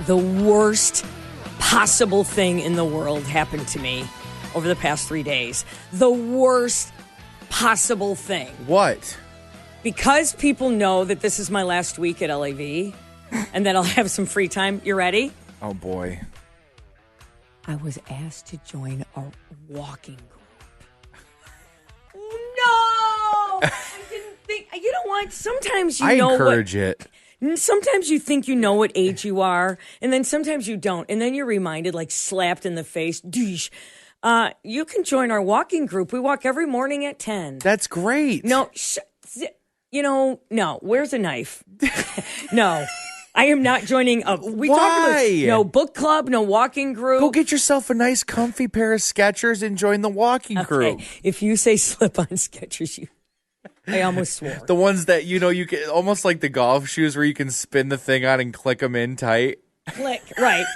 The worst possible thing in the world happened to me over the past 3 days. The worst possible thing. What? Because people know that this is my last week at LAV and that I'll have some free time. You ready? Oh, boy. I was asked to join a walking group. No! I didn't think. You know what? Sometimes you know encourage it. Sometimes you think you know what age you are, and then sometimes you don't. And then you're reminded, like slapped in the face, Deesh. You can join our walking group. We walk every morning at 10. That's great. No, no. Where's a knife? No, I am not joining a. We Why? talked about no book club, no walking group. Go get yourself a nice, comfy pair of Skechers and join the walking group. If you say slip-on Skechers, I almost swore. The ones that you can almost like the golf shoes where you can spin the thing on and click them in tight. Click, right.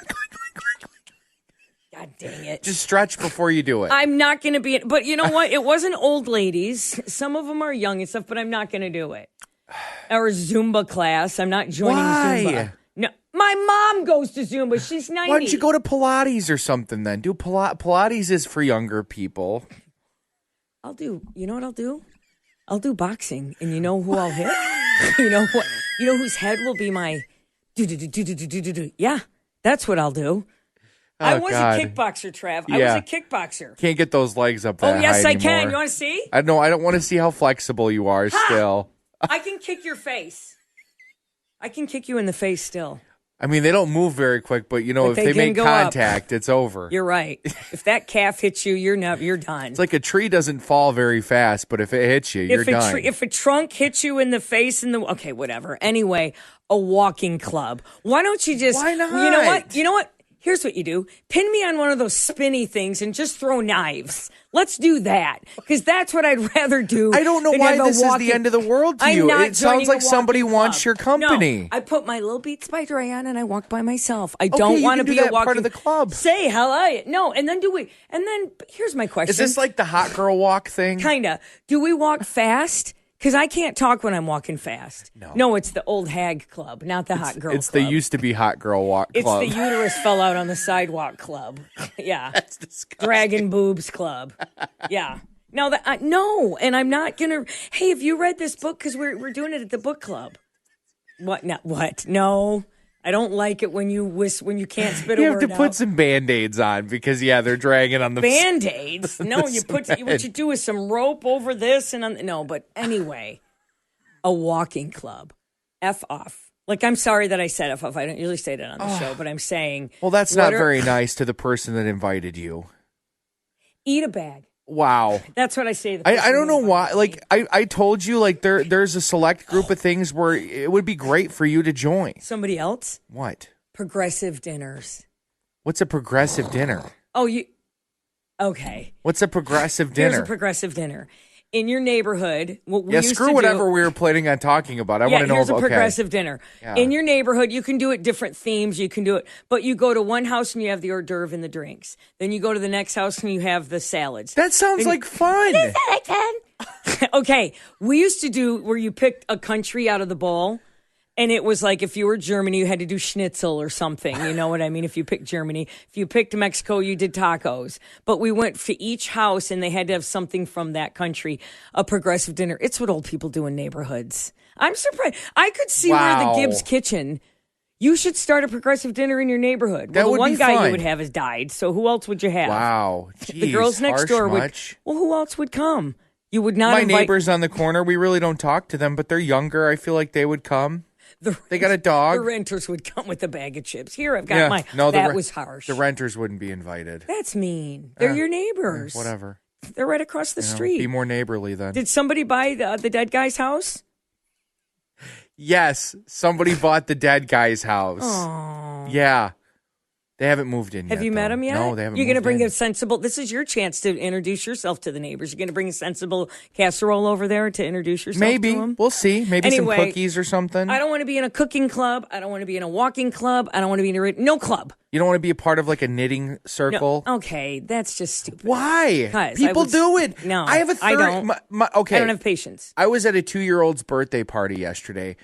God dang it. Just stretch before you do it. I'm not going to be, but you know what? It wasn't old ladies. Some of them are young and stuff, but I'm not going to do it. Or Zumba class. I'm not joining Zumba. No, my mom goes to Zumba. She's 90. Why don't you go to Pilates or something then? Do Pilates is for younger people. You know what I'll do? I'll do boxing, and you know who I'll hit? You know what? You know whose head will be my do. Yeah, that's what I'll do. I was a kickboxer, Trav. I was a kickboxer. Can't get those legs up that high yes, I anymore. can. You want to see? I don't want to see how flexible you are still. I can kick your face. I can kick you in the face still. I mean, they don't move very quick, but if they make contact, it's over. You're right. If that calf hits you, you're done. It's like a tree doesn't fall very fast, but if it hits you, you're done. If a trunk hits you in the face, okay, whatever. Anyway, a walking club. Why don't you just? Why not? You know what? Here's what you do. Pin me on one of those spinny things and just throw knives. Let's do that. Because that's what I'd rather do. I don't know why this is the end of the world to you. It sounds like somebody wants your company. No, I put my little Beats by Dre on and I walk by myself. I don't want to be a walking part of the club. Say hello. No, and then here's my question. Is this like the hot girl walk thing? Kinda. Do we walk fast? Because I can't talk when I'm walking fast. No, it's the old hag club, not the hot girl club. It's the used to be hot girl walk club. It's the uterus fell out on the sidewalk club. Yeah. That's disgusting. Dragon boobs club. Yeah. No, and I'm not going to. Hey, have you read this book? Because we're doing it at the book club. What? No, what? No. I don't like it when you can't spit a word out. You have to put some Band-Aids on because, they're dragging on the... Band-Aids? No, what you do is some rope over this no, but anyway, a walking club. F off. Like, I'm sorry that I said F off. I don't usually say that on the show, but I'm saying... Well, that's not very nice to the person that invited you. Eat a bag. Wow. That's what I say. I don't know why. Like, I told you, like, there's a select group of things where it would be great for you to join. Somebody else? What? Progressive dinners. What's a progressive dinner? Okay. What's a progressive dinner? Here's a progressive dinner. In your neighborhood, what we used to do... whatever we were planning on talking about. I want to know... here's a progressive dinner. Yeah. In your neighborhood, you can do it different themes. You can do it... But you go to one house and you have the hors d'oeuvre and the drinks. Then you go to the next house and you have the salads. That sounds like fun. Okay. We used to do where you picked a country out of the bowl. And it was like if you were Germany, you had to do schnitzel or something. You know what I mean? If you picked Germany. If you picked Mexico, you did tacos. But we went for each house and they had to have something from that country, a progressive dinner. It's what old people do in neighborhoods. I'm surprised. I could see where the Gibbs Kitchen, you should start a progressive dinner in your neighborhood. That well, the would one be guy fun. You would have has died. So who else would you have? Wow. Jeez, the girls next door would. Much. Well, who else would come? You would not My invite. neighbors on the corner, we really don't talk to them, but they're younger. I feel like they would come. They got a dog. The renters would come with a bag of chips. Here, I've got mine. No, that was harsh. The renters wouldn't be invited. That's mean. They're your neighbors. Whatever. They're right across the street. Be more neighborly then. Did somebody buy the dead guy's house? Yes, somebody bought the dead guy's house. Aww. Yeah. They haven't moved in yet. Have you met him yet? No, they haven't. You're going to bring a sensible. This is your chance to introduce yourself to the neighbors. You're going to bring a sensible casserole over there to introduce yourself Maybe. to them? We'll see. Maybe anyway, some cookies or something. I don't want to be in a cooking club. I don't want to be in a walking club. I don't want to be in no club. You don't want to be a part of like a knitting circle? No. Okay, that's just stupid. Why? People do it. No, I have a third. I don't. Okay. I don't have patience. I was at a 2-year-old's birthday party yesterday.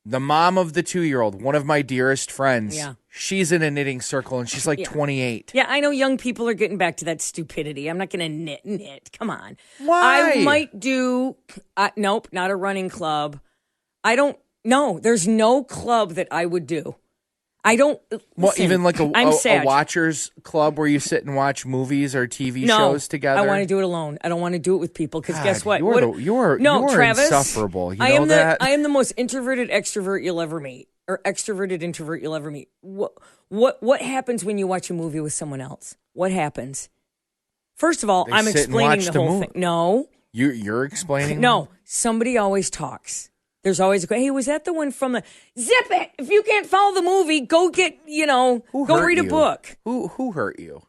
the mom of the 2-year-old, one of my dearest friends. Yeah. She's in a knitting circle, and she's like 28. Yeah, I know young people are getting back to that stupidity. I'm not going to knit. Come on. Why? I might do, nope, not a running club. No, there's no club that I would do. I don't. Well, listen, even like I'm a sad. watchers club where you sit and watch movies or TV shows together. I want to do it alone. I don't want to do it with people because guess what? You're Travis, insufferable. You know that? I am the most introverted extrovert you'll ever meet, or extroverted introvert you'll ever meet. What happens when you watch a movie with someone else? What happens? First of all, I'm sit and explaining watch the the whole movie. thing. No, You're explaining? no. Somebody always talks. There's always hey, was that the one from the Zip It? If you can't follow the movie, go get Who go hurt read a you? book. Who hurt you?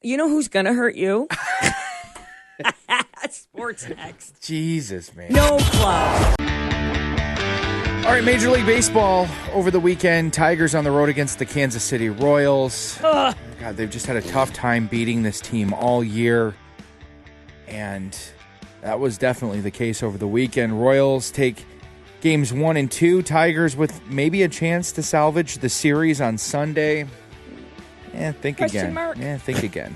You know who's gonna hurt you? Sports next. Jesus, man. No club. All right, Major League Baseball over the weekend. Tigers on the road against the Kansas City Royals. God, they've just had a tough time beating this team all year. And that was definitely the case over the weekend. Royals take games 1 and 2. Tigers with maybe a chance to salvage the series on Sunday. Think Question again. mark? Think again.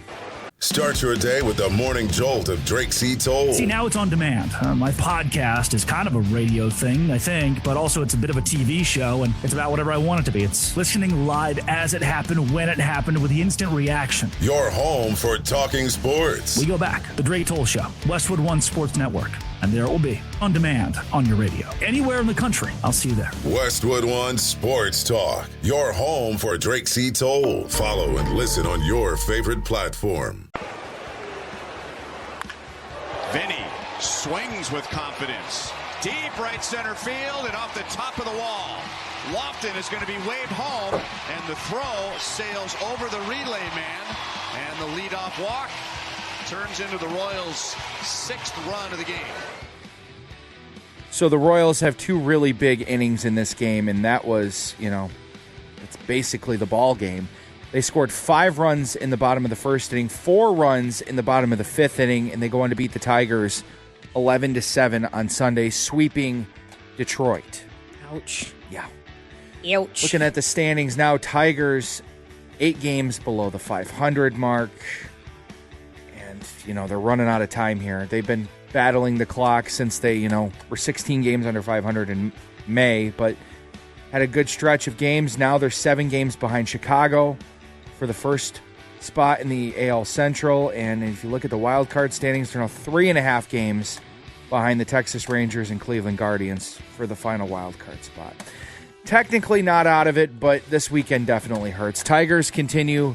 Start your day with the morning jolt of Drake C. Toll. See, now it's on demand. My podcast is kind of a radio thing, I think, but also it's a bit of a TV show, and it's about whatever I want it to be. It's listening live as it happened, when it happened, with the instant reaction. Your home for talking sports. We go back. The Drake Toll Show, Westwood One Sports Network. And there it will be, on demand, on your radio. Anywhere in the country, I'll see you there. Westwood One Sports Talk. Your home for Drake C. Toll. Follow and listen on your favorite platform. Vinny swings with confidence. Deep right center field and off the top of the wall. Lofton is going to be waved home, and the throw sails over the relay man, and the leadoff walk turns into the Royals' 6th run of the game. So the Royals have 2 really big innings in this game, and that was, it's basically the ball game. They scored 5 runs in the bottom of the first inning, 4 runs in the bottom of the 5th inning, and they go on to beat the Tigers 11-7 on Sunday, sweeping Detroit. Ouch. Yeah. Ouch. Looking at the standings now, Tigers 8 games below the 500 mark. And, they're running out of time here. They've been battling the clock since they, were 16 games under 500 in May, but had a good stretch of games. Now they're 7 games behind Chicago for the first spot in the AL Central. And if you look at the wild card standings, they're now 3.5 games behind the Texas Rangers and Cleveland Guardians for the final wild card spot. Technically not out of it, but this weekend definitely hurts. Tigers continue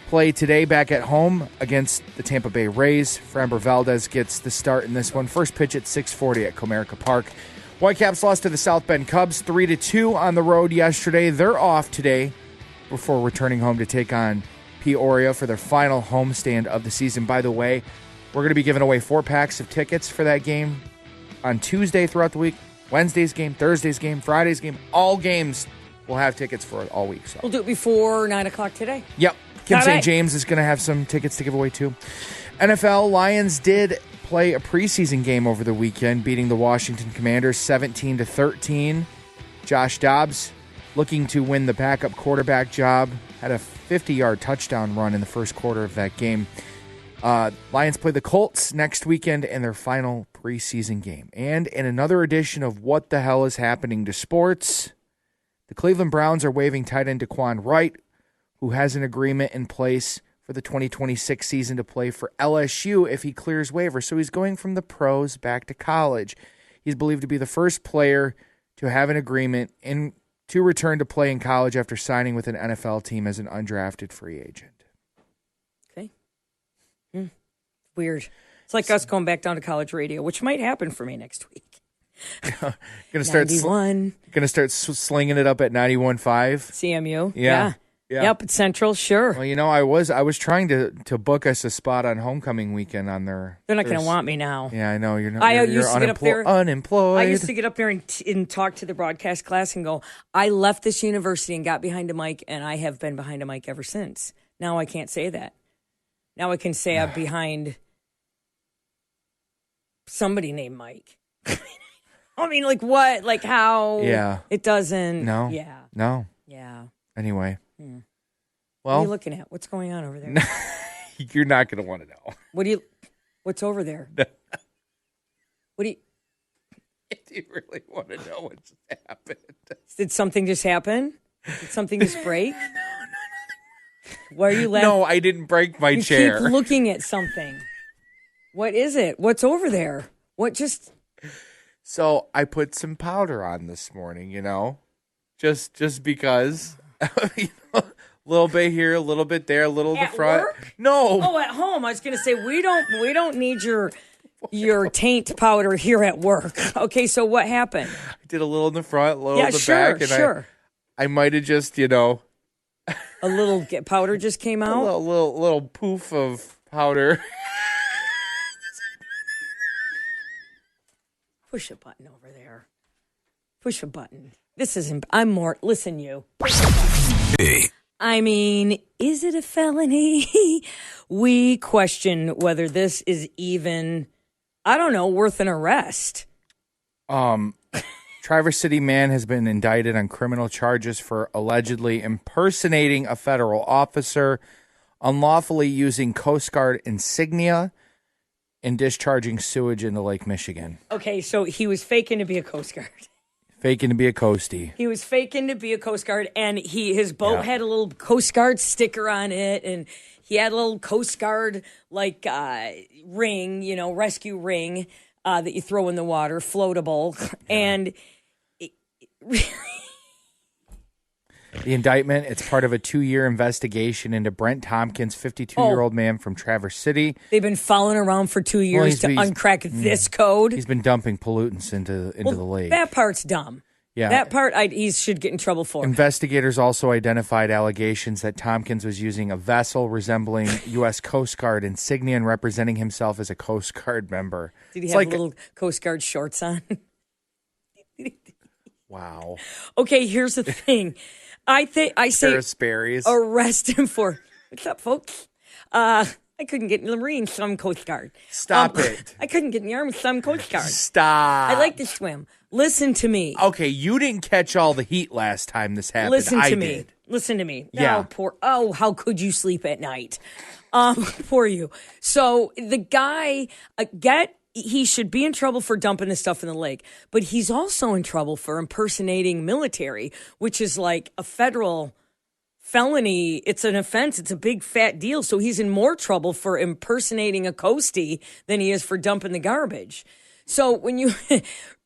play today back at home against the Tampa Bay Rays. Framber Valdez gets the start in this one. First pitch at 6:40 at Comerica Park. Whitecaps lost to the South Bend Cubs 3-2 on the road yesterday. They're off today before returning home to take on Peoria for their final homestand of the season. By the way, we're going to be giving away 4 packs of tickets for that game on Tuesday throughout the week. Wednesday's game, Thursday's game, Friday's game. All games we'll have tickets for all week. So. We'll do it before 9 o'clock today. Yep. Kim All St. right. James is going to have some tickets to give away too. NFL Lions did play a preseason game over the weekend, beating the Washington Commanders 17-13. Josh Dobbs, looking to win the backup quarterback job, had a 50-yard touchdown run in the first quarter of that game. Lions play the Colts next weekend in their final preseason game. And in another edition of What the Hell is Happening to Sports, the Cleveland Browns are waiving tight end Daquan Wright, who has an agreement in place for the 2026 season to play for LSU if he clears waivers. So he's going from the pros back to college. He's believed to be the first player to have an agreement to return to play in college after signing with an NFL team as an undrafted free agent. Okay. Weird. It's like us going back down to college radio, which might happen for me next week. Gonna start 91. Gonna start slinging it up at 91.5. CMU. Yeah. Yep, it's Central, sure. Well, I was trying to book us a spot on homecoming weekend on their. They're not going to want me now. Yeah, I know you're not. I You're used to get up there. Unemployed. I used to get up there and talk to the broadcast class and go, I left this university and got behind a mic, and I have been behind a mic ever since. Now I can't say that. Now I can say I'm behind somebody named Mike. I mean, like what? Like how? Yeah. It doesn't. No. Yeah. No. Yeah. Anyway. What are Well, you looking at? What's going on over there? you're not going to want to know. What's over there? What do you, Do you really want to know what just happened? did something just happen? Did something just break? Why are you laughing? No, I didn't break my You chair. keep looking at something. What is it? What's over there? What just... So I put some powder on this morning, just because, a little bit here, a little bit there, a little in the At front. work? No, Oh, at home. I was going to say we don't need your taint powder here at work. Okay, so what happened? I did a little in the front, a little Yeah, in the sure, back, and sure. I might have just, A little powder just came a out. little poof of powder. Push a button over there. Push a button. This isn't. I'm more. Listen, you. I mean, is it a felony? We question whether this is even, I don't know, worth an arrest. Traverse City man has been indicted on criminal charges for allegedly impersonating a federal officer, unlawfully using Coast Guard insignia, and discharging sewage into Lake Michigan. Okay, so he was faking to be a Coast Guard. Faking to be a coastie. He was faking to be a Coast Guard, and his boat Yeah. had a little Coast Guard sticker on it, and he had a little Coast Guard ring, rescue ring that you throw in the water, floatable, and The indictment, it's part of a 2-year investigation into Brent Tompkins, 52-year-old man from Traverse City. they've been following around for 2 years to uncrack this code. He's been dumping pollutants into the lake. That part's dumb. Yeah. That part he should get in trouble for. Investigators also identified allegations that Tompkins was using a vessel resembling U.S. Coast Guard insignia and representing himself as a Coast Guard member. Did he It's have like- little Coast Guard shorts on? Wow. Okay, here's the thing. I say Paris Sperry's. arrest him for, what's up, folks? I couldn't get in the Marine, so I'm Coast Guard. Stop it. I couldn't get in the Army, so I'm Coast Guard. Stop. I like to swim. Listen to me. Okay, you didn't catch all the heat last time this happened. Listen to I me. did. Listen to me. Yeah. How could you sleep at night? Poor you. So the guy, he should be in trouble for dumping this stuff in the lake, but he's also in trouble for impersonating military, which is like a federal felony. It's an offense. It's a big fat deal. So he's in more trouble for impersonating a coastie than he is for dumping the garbage. So when you,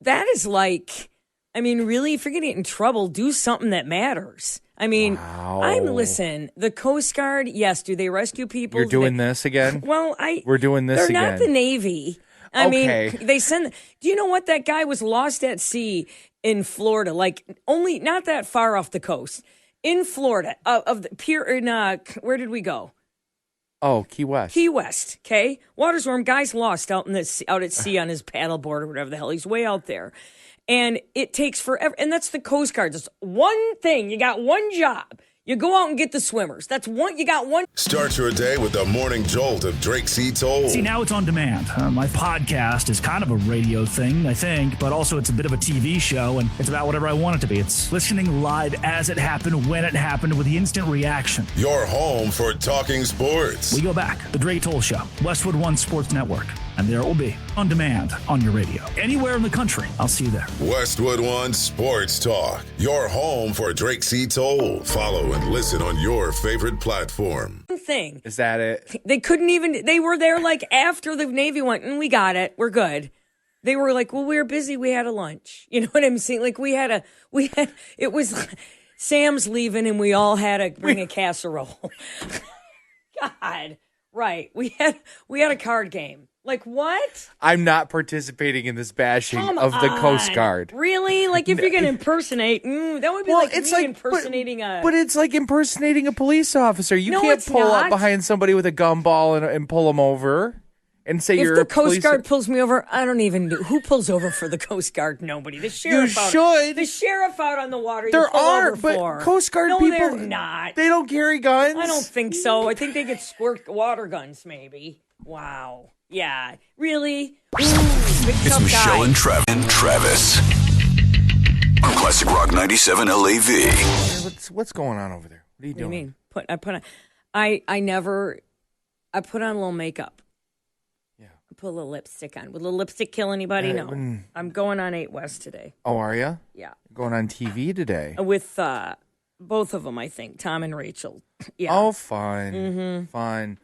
that is like, I mean, really, if you're going to get in trouble, do something that matters. I mean, listen, the Coast Guard, yes, do they rescue people? You're doing this again? Well, We're doing this they're again. not the Navy. I Okay. mean, they send. Do you know what? That guy was lost at sea in Florida, like only not that far off the coast in Florida of the pier. Where did we go? Oh, Key West. Key West. Okay, water's warm. Guy's lost out out at sea on his paddleboard or whatever the hell. He's way out there, and it takes forever. And that's the Coast Guard. Just one thing. You got one job. You go out and get the swimmers. That's one. You got one. Start your day with the morning jolt of Drake C. Toll. See, now it's on demand. My podcast is kind of a radio thing, I think, but also it's a bit of a TV show, and it's about whatever I want it to be. It's listening live as it happened, when it happened, with the instant reaction. Your home for talking sports. We go back. The Drake Toll Show, Westwood One Sports Network. And there it will be, on demand, on your radio. Anywhere in the country, I'll see you there. Westwood One Sports Talk. Your home for Drake C. Toll. Follow and listen on your favorite platform. Thing. Is that it? They couldn't even, they were there like after the Navy went, we got it. We're good. They were like, well, we were busy. We had a lunch. You know what I'm saying? Like it was Sam's leaving and we all had to bring a casserole. God. Right. We had a card game. Like what? I'm not participating in this bashing Come of the Coast on. Guard. Really? Like if you're going to impersonate, that would be like me impersonating but it's like impersonating a police officer. You No, can't it's pull not. up behind somebody with a gumball and pull them over and say If you're the a Coast police. Guard pulls me over, I don't even know. Who pulls over for the Coast Guard? Nobody. The sheriff out. should. The sheriff out on the water. There you pull are, over but for. Coast Guard no, people. they're not. They don't carry guns. I don't think so. I think they get squirt water guns, maybe. Wow. Yeah. Really? Ooh, big It's tough Michelle guy. and Travis. On Classic Rock 97 LAV. What's going on over there? What are you What do you doing? mean? I put on a little makeup. Yeah. I put a little lipstick on. Would a little lipstick kill anybody? No. mm. I'm going on 8 West today. Oh, are you? Yeah. Going on TV today? With both of them, I think, Tom and Rachel. Yeah. Oh, fun. Fun.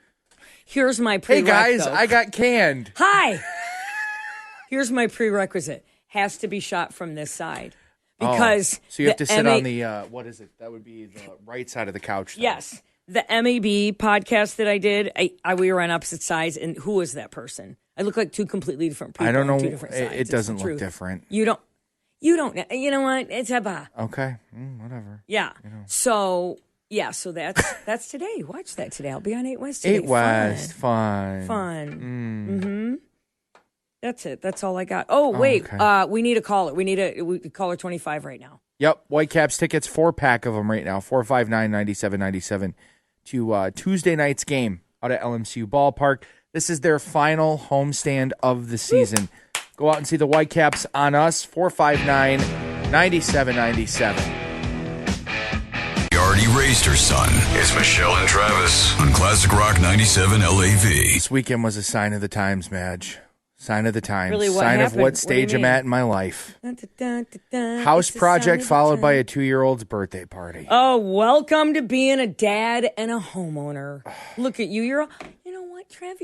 Here's my Hey, prerequisite. guys, I got canned. Hi. Here's my prerequisite. Has to be shot from this side. Because So you have the to sit MA on the, what is it? That would be the right side of the couch. Then. Yes. The MAB podcast that I did, we were on opposite sides, and who was that person? I look like two completely different people I don't know. on two different sides. It It's doesn't the look truth. different. You don't, you know what? It's a Okay. Whatever. Yeah. So that's today. Watch that today. I'll be on 8 West today. 8 West. Fun. Mm-hmm. That's it. That's all I got. Oh, wait. okay. We need a caller. We need a caller 25 right now. Yep. Whitecaps tickets, 4-pack of them right now. 459-9797 to Tuesday night's game out at LMCU Ballpark. This is their final homestand of the season. Go out and see the Whitecaps on us. 459-9797. She already raised her son. It's Michelle and Travis on Classic Rock 97 LAV. This weekend was a sign of the times, Madge. Sign of the times. Really, what sign happened? of what What do stage you I'm mean? at in my life. House House project followed by a 2-year-old's birthday party. Oh, welcome to being a dad and a homeowner. Look at you. You know what, Trev?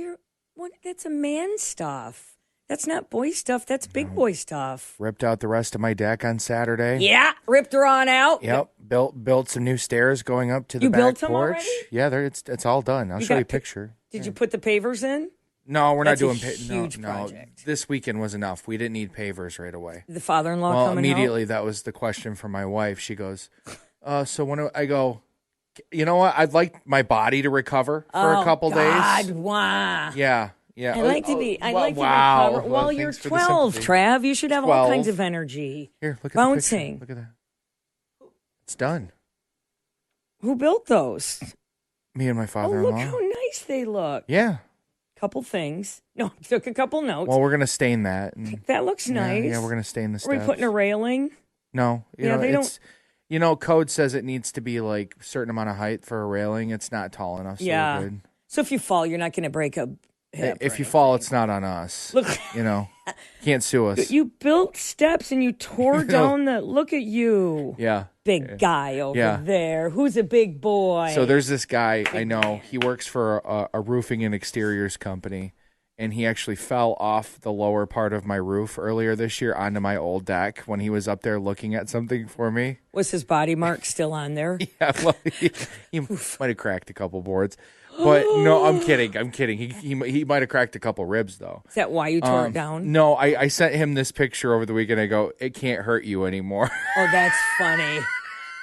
That's a man stuff. That's not boy stuff. That's big boy stuff. Ripped out the rest of my deck on Saturday. Yeah, ripped her on out. Yep. Built some new stairs going up to the You back built them porch. already? Yeah, it's all done. I'll You show you a got picture. Did you put the pavers in? No, we're That's a not doing huge no. project. This weekend was enough. We didn't need pavers right away. The father-in-law Well, coming immediately that was the question from my wife. She goes, so when I go, you know what? I'd like my body to recover for a couple days. Wow. Yeah. I like to be. I like to wow. recover. Well, you're thanks for the 12, sympathy. Trav. You should have all 12. kinds of energy. Here, look at Bouncing. the picture. Look at that. It's done. Who built those? Me and my Oh, father-in-law. look how nice they look. Yeah. Couple things. No, took a couple notes. Well, we're gonna stain that. And, That looks nice. Yeah, we're gonna stain the Are steps. we putting a railing? No, Yeah, they it's, code says it needs to be like a certain amount of height for a railing. It's not tall enough. So Yeah. we're good. So if you fall, you're not going to break a hip. If or you fall, anything. it's not on us. Look, Can't sue us. you built steps and you tore down the. Look at you, Yeah. big guy over Yeah. there. Who's a big boy? So there's this guy I know. He works for a roofing and exteriors company, and he actually fell off the lower part of my roof earlier this year onto my old deck when he was up there looking at something for me. Was his body mark still on there? Yeah, well, he might have cracked a couple boards, but no, I'm kidding. He might have cracked a couple ribs though. Is that why you tore it down? No, I sent him this picture over the weekend. I go, it can't hurt you anymore. Oh, that's funny.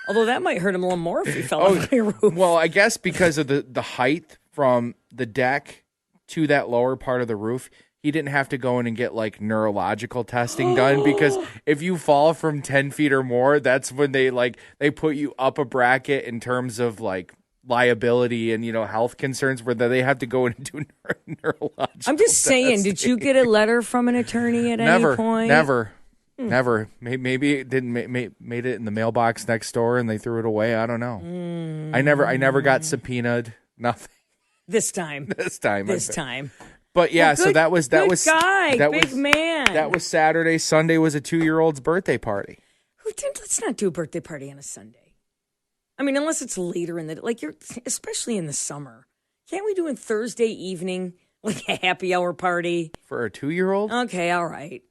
Although that might hurt him a little more if he fell off my roof. Well, I guess because of the height from the deck to that lower part of the roof, he didn't have to go in and get like neurological testing done, because if you fall from 10 feet or more, that's when they put you up a bracket in terms of like liability and health concerns, where they have to go in and do neurological I'm just saying, testing. did you get a letter from an attorney at any point? Never. Maybe it didn't made it in the mailbox next door and they threw it away. I don't know. I never got subpoenaed. Nothing This time. this time. But yeah, Well, so good- that was good guy, big was, man. That was Saturday. Sunday was a 2-year-old's birthday party. Let's not do a birthday party on a Sunday. I mean, unless it's later in the especially in the summer. Can't we do a Thursday evening, like a happy hour party? For a 2-year-old? Okay, all right.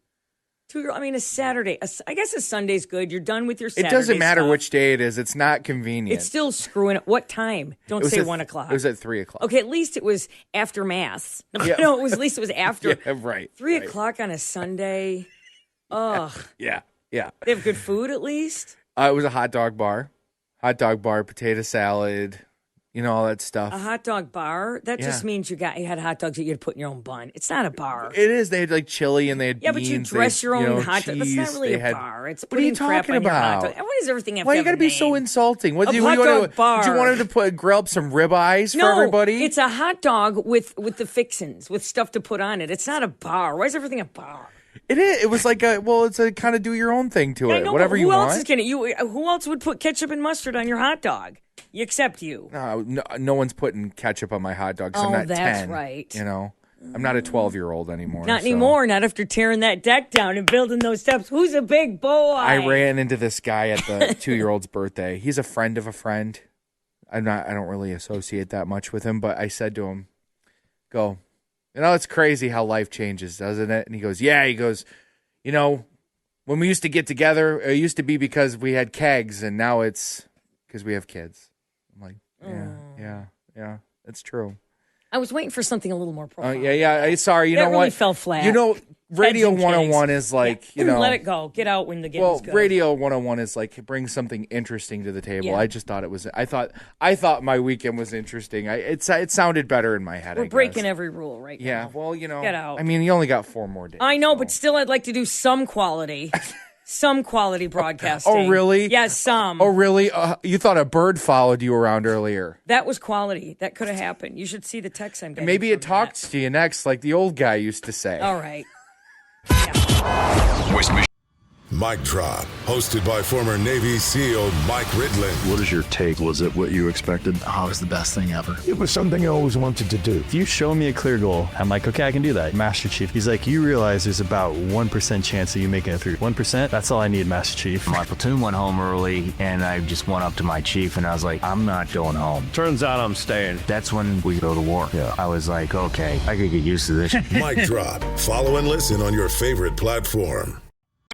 A Saturday. I guess a Sunday's good. You're done with your It Saturday doesn't matter stuff. which day it is. It's not convenient. It's still screwing up. What time? Don't It was say at- 1 o'clock. It was at 3 o'clock. Okay, at least it was after Mass. Yeah. No, at least it was after. Yeah, right. 3 right. o'clock on a Sunday. Ugh. Yeah. They have good food at least? It was a hot dog bar, potato salad, all that stuff. A hot dog bar? That just means you had hot dogs that you had put in your own bun. It's not a bar. It is. They had like chili and they had beans. But you dress your own hot dog. That's not really a bar. It's putting crap on your hot dog. Why does everything have to have a name? Why you got to be so insulting? What do you hot dog bar. Do you want him to grill up some ribeyes for everybody? No, it's a hot dog with the fixins, with stuff to put on it. It's not a bar. Why is everything a bar? It is. It was like it's a kind of do your own thing to it. know, Whatever you want. Who else would put ketchup and mustard on your hot dog? Except you. No one's putting ketchup on my hot dog. I'm not that's 10. Right. I'm not a 12-year-old anymore. Not anymore. Not after tearing that deck down and building those steps. Who's a big boy? I ran into this guy at the 2-year-old's birthday. He's a friend of a friend. I don't really associate that much with him, but I said to him, it's crazy how life changes, doesn't it? And he goes, yeah. He goes, when we used to get together, it used to be because we had kegs, and now it's because we have kids. I'm like, yeah, that's true. I was waiting for something a little more profound. Sorry, you that know really what? fell flat. Radio 101 is like, let it go. Get out when the game's good. Radio 101 is like it brings something interesting to the table. Yeah. I just thought it was. I thought my weekend was interesting. It sounded better in my head. We're breaking every rule right now. Yeah, well, Get out. I mean, you only got 4 more days. I know, but still, I'd like to do some quality. Some quality broadcasting. Oh, really? Yes, some. Oh, really? You thought a bird followed you around earlier. That was quality. That could have happened. You should see the text I'm getting. Maybe it talks to you next, like the old guy used to say. All right. Mic Drop, hosted by former Navy SEAL Mike Ridland. What is your take? Was it what you expected? Oh, it was the best thing ever. It was something I always wanted to do. If you show me a clear goal, I'm like, okay, I can do that. Master Chief, he's like, you realize there's about 1% chance of you making it through. 1%? That's all I need, Master Chief. My platoon went home early, and I just went up to my chief, and I was like, I'm not going home. Turns out I'm staying. That's when we go to war. Yeah. I was like, okay, I could get used to this. Mic Drop. Follow and listen on your favorite platform.